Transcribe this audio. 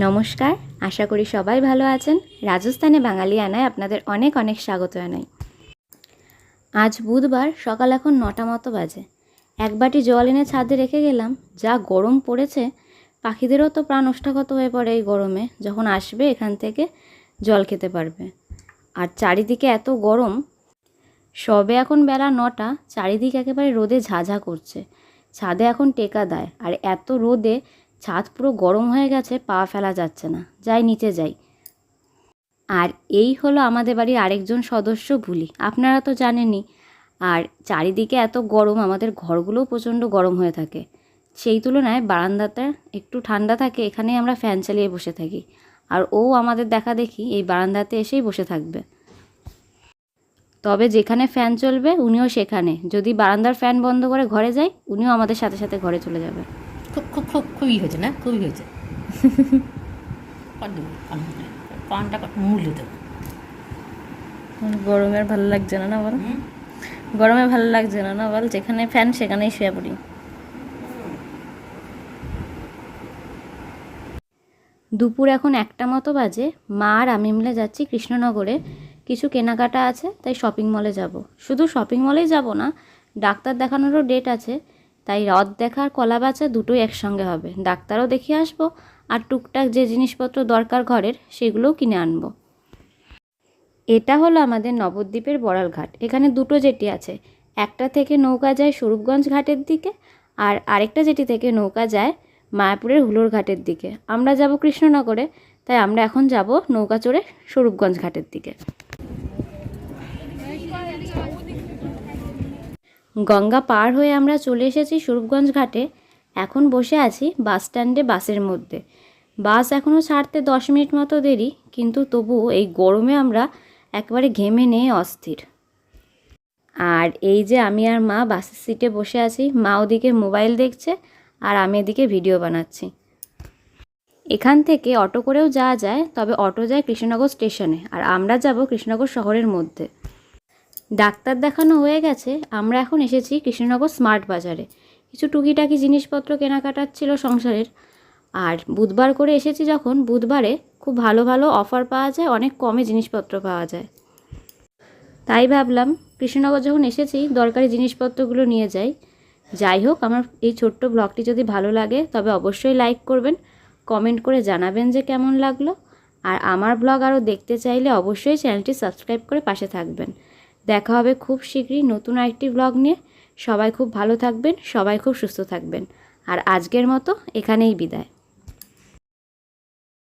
নমস্কার, আশা করি সবাই ভালো আছেন। রাজস্থানে বাঙালিয়ানায় আপনাদের অনেক অনেক স্বাগত জানাই। আজ বুধবার, সকাল এখন 9টা মতো বাজে। এক বাটি জল এনে ছাদে রেখে গেলাম। যা গরম পড়েছে, পাখিদেরও তো প্রাণ ওষ্ঠাগত হয়ে পড়ে এই গরমে। যখন আসবে এখান থেকে জল খেতে পারবে। আর চারিদিকে এত গরম, সবে এখন বেলা 9টা, চারিদিক একেবারে রোদে ঝাঝা করছে। ছাদে এখন টেকা দেয়, আর এত রোদে ছাদ পুরো গরম হয়ে গেছে, পা ফেলা যাচ্ছে না। যাই নিচে যাই। আর এই হলো আমাদের বাড়ির আরেকজন সদস্য বুলি, আপনারা তো জানেনই। আর চারিদিকে এত গরম, আমাদের ঘরগুলোও প্রচণ্ড গরম হয়ে থাকে। সেই তুলনায় বারান্দাটা একটু ঠান্ডা থাকে, এখানে আমরা ফ্যান চালিয়ে বসে থাকি। আর ও আমাদের দেখা দেখি এই বারান্দাতে এসেই বসে থাকবে। তবে যেখানে ফ্যান চলবে উনিও সেখানে। যদি বারান্দার ফ্যান বন্ধ করে ঘরে যাই, উনিও আমাদের সাথে সাথে ঘরে চলে যাবে। খুবই হয়েছে না, খুবই হয়েছে। কানটা মূল্য দেবো। গরমের ভালো লাগছে না, না বল? গরমে ভালো লাগছে না, না বল? যেখানে ফ্যান সেখানেই শুয়ে পড়ি। দুপুর এখন 1টা মতো বাজে। মা আর আমি মিলে যাচ্ছি কৃষ্ণনগরে। কিছু কেনাকাটা আছে, তাই শপিং মলে যাব। শুধু শপিং মলেই যাব না, ডাক্তার দেখানোরও ডেট আছে। তাই রথ দেখার কলা বেচা দুটোই একসঙ্গে হবে। ডাক্তারও দেখিয়ে আসবো, আর টুকটাক যে জিনিসপত্র দরকার ঘরের, সেগুলোও কিনে আনবো। এটা হলো আমাদের নবদ্বীপের বড়ালঘাট। এখানে দুটো জেটি আছে। একটা থেকে নৌকা যায় স্বরূপগঞ্জ ঘাটের দিকে, আর আরেকটা জেটি থেকে নৌকা যায় মায়াপুরের হুলোর ঘাটের দিকে। আমরা যাব কৃষ্ণনগরে, তাই আমরা এখন যাব নৌকা চড়ে স্বরূপগঞ্জ ঘাটের দিকে। গঙ্গা পার হয়ে আমরা চলে এসেছি স্বরূপগঞ্জ ঘাটে। এখন বসে আছি বাস স্ট্যান্ডে, বাসের মধ্যে। বাস এখনও ছাড়তে 10 মিনিট মতো দেরি, কিন্তু তবুও এই গরমে আমরা একেবারে ঘেমে নিয়ে অস্থির। আর এই যে আমি আর মা বাসের সিটে বসে আছি। মা ওদিকে মোবাইল দেখছে, আর আমি এদিকে ভিডিও বানাচ্ছি। এখান থেকে অটো করেও যাওয়া যায়, তবে অটো যায় কৃষ্ণনগর স্টেশনে, আর আমরা যাব কৃষ্ণনগর শহরের মধ্যে। ডাক্তার দেখানো হয়ে গেছে। আমরা এখন এসেছি কৃষ্ণনগর স্মার্ট বাজারে। কিছু টুকিটাকি জিনিসপত্র কেনাকাটার ছিল সংসারের। আর বুধবার করে এসেছি যখন, বুধবারে খুব ভালো ভালো অফার পাওয়া যায়, অনেক কমে জিনিসপত্র পাওয়া যায়। তাই ভাবলাম কৃষ্ণনগর যখন এসেছি, দরকারি জিনিসপত্রগুলো নিয়ে যাই। যাই হোক, আমার এই ছোট্ট ব্লগটি যদি ভালো লাগে তবে অবশ্যই লাইক করবেন, কমেন্ট করে জানাবেন যে কেমন লাগলো। আর আমার ব্লগ আরও দেখতে চাইলে অবশ্যই চ্যানেলটি সাবস্ক্রাইব করে পাশে থাকবেন। দেখা হবে খুব শীঘ্রই নতুন আরেকটি ব্লগ নিয়ে। সবাই খুব ভালো থাকবেন, সবাই খুব সুস্থ থাকবেন। আর আজকের মতো এখানেই বিদায়।